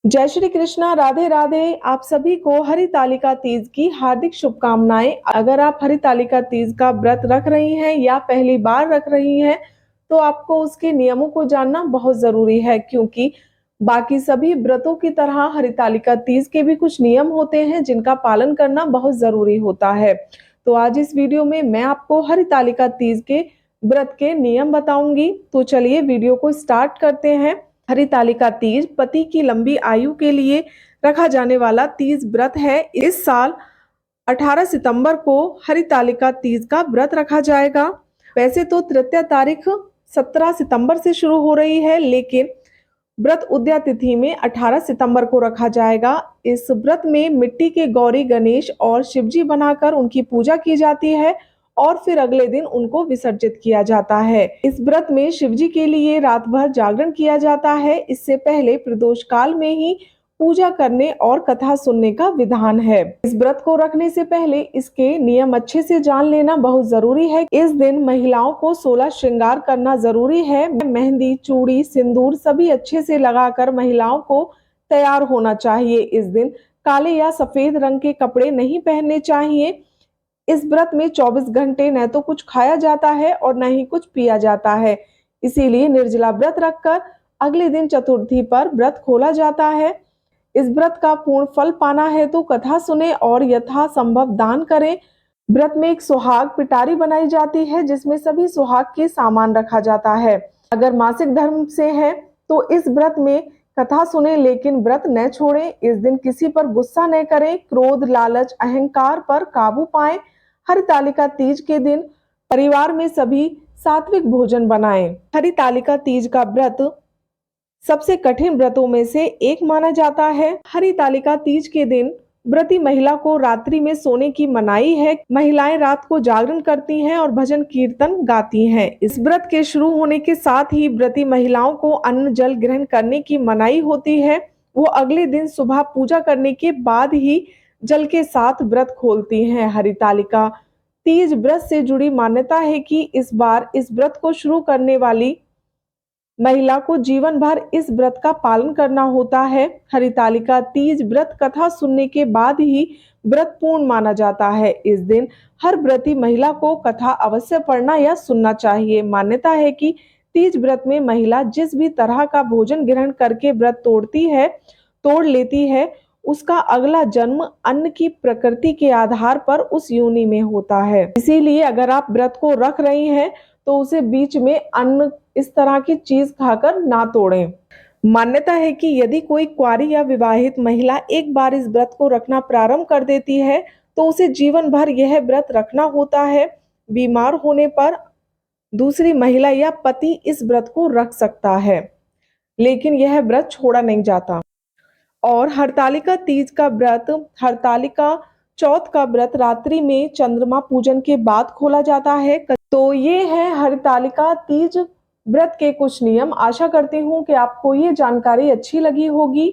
जय श्री कृष्णा, राधे राधे। आप सभी को हरितालिका तीज की हार्दिक शुभकामनाएं। अगर आप हरितालिका तीज का व्रत रख रही हैं या पहली बार रख रही हैं तो आपको उसके नियमों को जानना बहुत जरूरी है, क्योंकि बाकी सभी व्रतों की तरह हरितालिका तीज के भी कुछ नियम होते हैं जिनका पालन करना बहुत जरूरी होता है। तो आज इस वीडियो में मैं आपको हरितालिका तीज के व्रत के नियम बताऊंगी। तो चलिए वीडियो को स्टार्ट करते हैं। हरितालिका तीज पति की लंबी आयु के लिए रखा जाने वाला तीज व्रत है। इस साल 18 सितंबर को हरितालिका तीज का व्रत रखा जाएगा। वैसे तो तृतीया तारीख 17 सितंबर से शुरू हो रही है, लेकिन व्रत उदया तिथि में 18 सितंबर को रखा जाएगा। इस व्रत में मिट्टी के गौरी गणेश और शिवजी बनाकर उनकी पूजा की जाती है और फिर अगले दिन उनको विसर्जित किया जाता है। इस व्रत में शिवजी के लिए रात भर जागरण किया जाता है। इससे पहले प्रदोष काल में ही पूजा करने और कथा सुनने का विधान है। इस व्रत को रखने से पहले इसके नियम अच्छे से जान लेना बहुत जरूरी है। इस दिन महिलाओं को 16 श्रृंगार करना जरूरी है। मेहंदी, चूड़ी, सिंदूर सभी अच्छे से लगाकर महिलाओं को तैयार होना चाहिए। इस दिन काले या सफेद रंग के कपड़े नहीं पहनने चाहिए। इस व्रत में 24 घंटे न तो कुछ खाया जाता है और न ही कुछ पिया जाता है। इसीलिए निर्जला व्रत रखकर अगले दिन चतुर्थी पर व्रत खोला जाता है। इस व्रत का पूर्ण फल पाना है तो कथा सुने और यथासंभव दान करें। व्रत में एक सुहाग पिटारी बनाई जाती है जिसमें सभी सुहाग के सामान रखा जाता है। अगर मासिक धर्म से है तो इस व्रत में कथा सुने लेकिन व्रत न छोड़ें। इस दिन किसी पर गुस्सा न करें। क्रोध, लालच, अहंकार पर काबू पाएं। हरितालिका तीज के दिन परिवार में सभी सात्विक भोजन बनाएं। हरितालिका तीज का व्रत सबसे कठिन व्रतों में से एक माना जाता है। हरितालिका तीज के दिन व्रती महिला को रात्रि में सोने की मनाही है। महिलाएं रात को जागरण करती हैं और भजन कीर्तन गाती हैं। इस व्रत के शुरू होने के साथ ही व्रती महिलाओं को अन्न जल ग्रहण करने की मनाही होती है। वो अगले दिन सुबह पूजा करने के बाद ही जल के साथ व्रत खोलती हैं। हरितालिका तीज व्रत से जुड़ी मान्यता है कि इस बार इस व्रत को शुरू करने वाली महिला को जीवन भर इस व्रत का पालन करना होता है। हरितालिका तीज व्रत कथा सुनने के बाद ही व्रत पूर्ण माना जाता है। इस दिन हर व्रती महिला को कथा अवश्य पढ़ना या सुनना चाहिए। मान्यता है कि तीज व्रत में महिला जिस भी तरह का भोजन ग्रहण करके व्रत तोड़ लेती है, उसका अगला जन्म अन्न की प्रकृति के आधार पर उस योनि में होता है। इसीलिए अगर आप व्रत को रख रही हैं तो उसे बीच में अन्न इस तरह की चीज खाकर ना तोड़ें। मान्यता है कि यदि कोई कुंवारी या विवाहित महिला एक बार इस व्रत को रखना प्रारंभ कर देती है तो उसे जीवन भर यह व्रत रखना होता है। बीमार होने पर दूसरी महिला या पति इस व्रत को रख सकता है, लेकिन यह व्रत छोड़ा नहीं जाता। और हरतालिका तीज का व्रत, हरतालिका चौथ का व्रत रात्रि में चंद्रमा पूजन के बाद खोला जाता है। तो ये है हरतालिका तीज व्रत के कुछ नियम। आशा करती हूँ कि आपको ये जानकारी अच्छी लगी होगी।